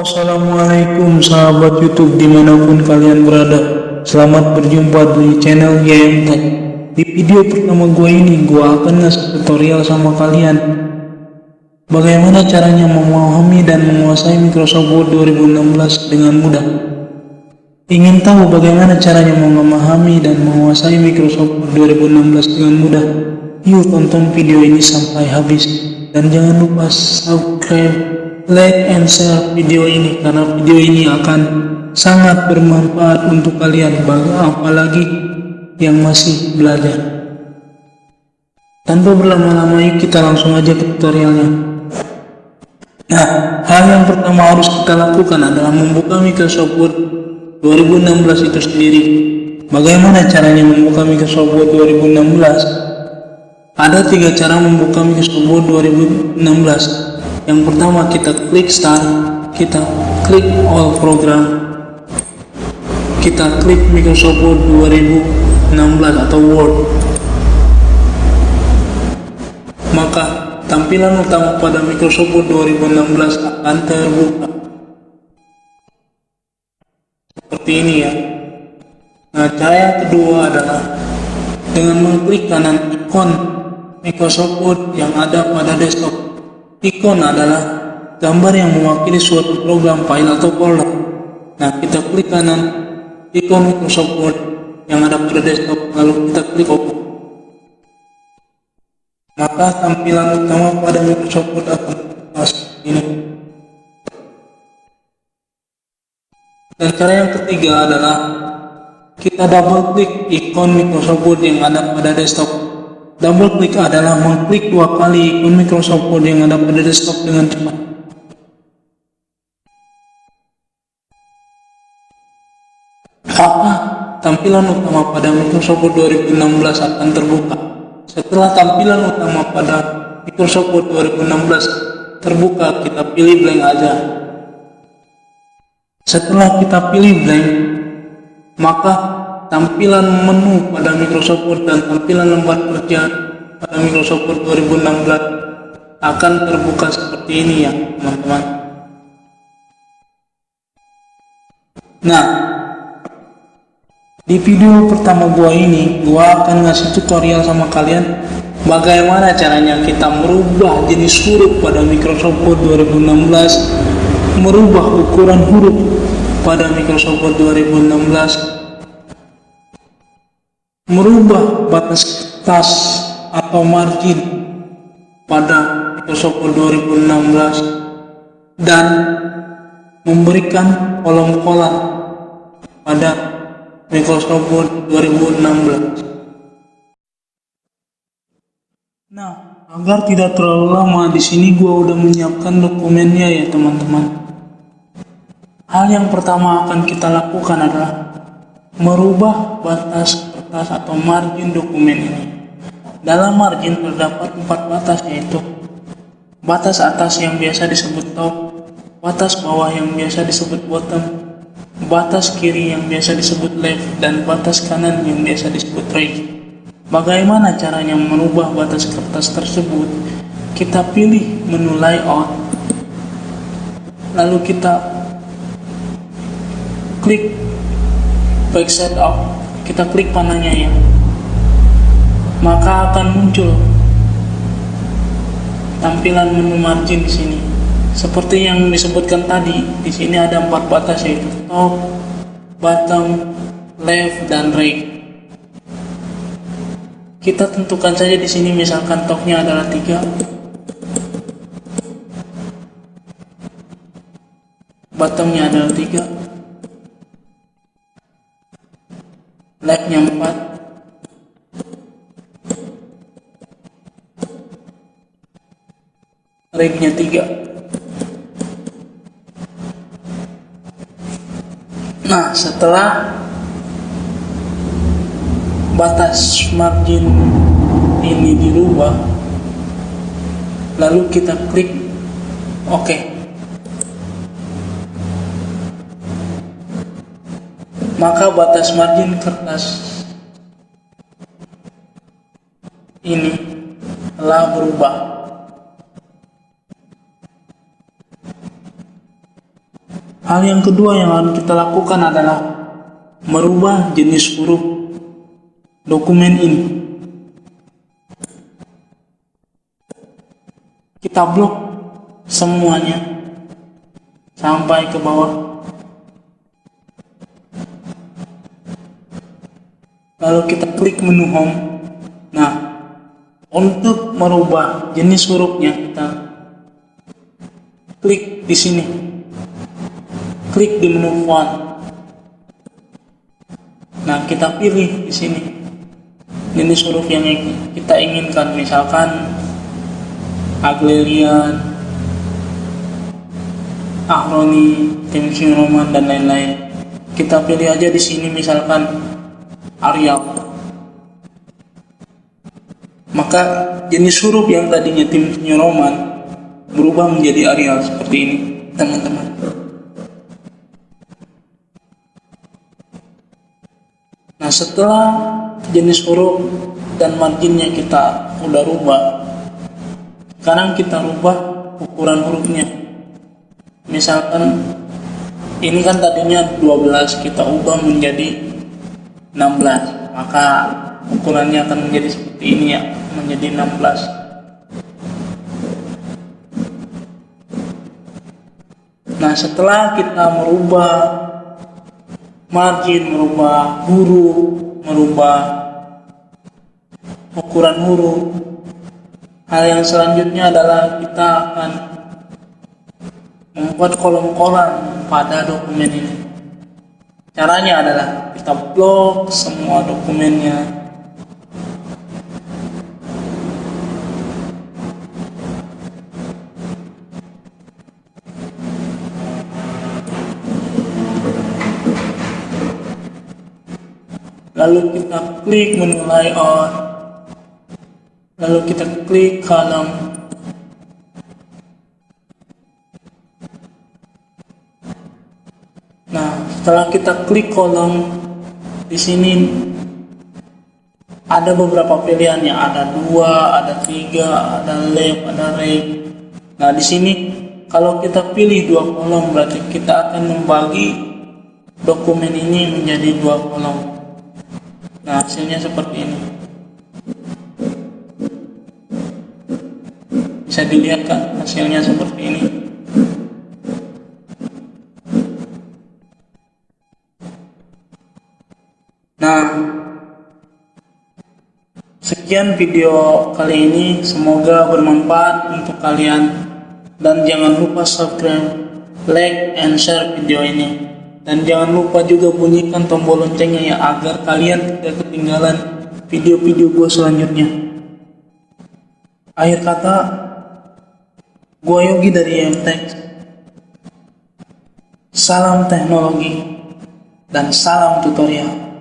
Assalamualaikum sahabat YouTube dimanapun kalian berada. Selamat berjumpa di channel YM Tech. Di video pertama gue ini gue akan ngasih tutorial sama kalian bagaimana caranya memahami dan menguasai Microsoft Word 2016 dengan mudah. Ingin tahu bagaimana caranya memahami dan menguasai Microsoft Word 2016 dengan mudah? Yuk tonton video ini sampai habis dan jangan lupa subscribe, like and share video ini karena video ini akan sangat bermanfaat untuk kalian, apalagi yang masih belajar. Tanpa berlama-lama, yuk kita langsung aja ke tutorialnya. Nah, hal yang pertama harus kita lakukan adalah membuka Microsoft Word 2016 itu sendiri. Bagaimana caranya membuka Microsoft Word 2016? Ada 3 cara membuka Microsoft Word 2016. Yang pertama, kita klik Start, kita klik All Program, kita klik Microsoft Word 2016 atau Word. Maka tampilan utama pada Microsoft Word 2016 akan terbuka seperti ini ya. Nah, cara yang kedua adalah dengan mengklik kanan ikon Microsoft Word yang ada pada desktop. Ikon adalah gambar yang mewakili suatu program, file atau folder. Nah, kita klik kanan ikon Microsoft Word yang ada pada desktop, lalu kita klik OK. Maka tampilan utama pada Microsoft Word akan seperti ini. Dan cara yang ketiga adalah kita double klik ikon Microsoft Word yang ada pada desktop. Double klik adalah mengklik 2 kali ikon Microsoft Word yang ada pada desktop dengan cepat. Maka tampilan utama pada Microsoft Word 2016 akan terbuka. Setelah tampilan utama pada Microsoft Word 2016 terbuka, kita pilih blank aja. Setelah kita pilih blank, maka tampilan menu pada Microsoft Word dan tampilan lembar kerja pada Microsoft Word 2016 akan terbuka seperti ini ya teman-teman. Nah, di video pertama gua ini gua akan ngasih tutorial sama kalian bagaimana caranya kita merubah jenis huruf pada Microsoft Word 2016, merubah ukuran huruf pada Microsoft Word 2016, merubah batas kertas atau margin pada Microsoft Word 2016 dan memberikan kolom-kolom pada Microsoft Word 2016. Nah, agar tidak terlalu lama, di sini gua udah menyiapkan dokumennya ya teman-teman. Hal yang pertama akan kita lakukan adalah merubah batas kertas atau margin dokumen ini. Dalam margin terdapat 4 batas, yaitu batas atas yang biasa disebut top, batas bawah yang biasa disebut bottom, batas kiri yang biasa disebut left, dan batas kanan yang biasa disebut right. Bagaimana caranya merubah batas kertas tersebut? Kita pilih menu layout, lalu kita klik back setup, kita klik panahnya ya, maka akan muncul tampilan menu margin di sini. Seperti yang disebutkan tadi, di sini ada 4 batas, yaitu top, bottom, left, dan right. Kita tentukan saja di sini, misalkan topnya adalah 3, bottomnya adalah 3, leftnya 4, right-nya 3. Nah, setelah batas margin ini dirubah, lalu kita klik OK. Maka batas margin kertas ini telah berubah. Hal yang kedua yang harus kita lakukan adalah merubah jenis huruf dokumen ini. Kita blok semuanya sampai ke bawah. Lalu kita klik menu home. Nah, untuk merubah jenis hurufnya kita klik di sini. Klik di menu font. Nah, kita pilih di sini jenis huruf yang kita inginkan, misalkan Aglelian, Ahroni, Times New Roman, dan lain-lain. Kita pilih aja di sini misalkan Arial. Maka jenis huruf yang tadinya Times New Roman berubah menjadi Arial seperti ini, teman-teman. Nah, setelah jenis huruf dan marginnya kita udah rubah, sekarang kita rubah ukuran hurufnya. Misalkan ini kan tadinya 12, kita ubah menjadi 16, maka ukurannya akan menjadi seperti ini ya, menjadi 16. Nah, setelah kita merubah margin, merubah huruf, merubah ukuran huruf, hal yang selanjutnya adalah kita akan membuat kolom-kolom pada dokumen ini. Caranya adalah kita blok semua dokumennya. Lalu kita klik menu layout. Lalu kita klik kolom. Nah, setelah kita klik kolom, di sini ada beberapa pilihan ya, ada 2, ada 3, ada left, ada right. Nah, di sini kalau kita pilih 2 kolom, berarti kita akan membagi dokumen ini menjadi 2 kolom. Nah, hasilnya seperti ini. Bisa dilihat kan hasilnya seperti ini. Nah, sekian video kali ini, semoga bermanfaat untuk kalian, dan jangan lupa subscribe, like, and share video ini. Dan jangan lupa juga bunyikan tombol loncengnya ya, agar kalian tidak ketinggalan video-video gue selanjutnya. Akhir kata, gue Yogi dari YMTech. Salam teknologi dan salam tutorial.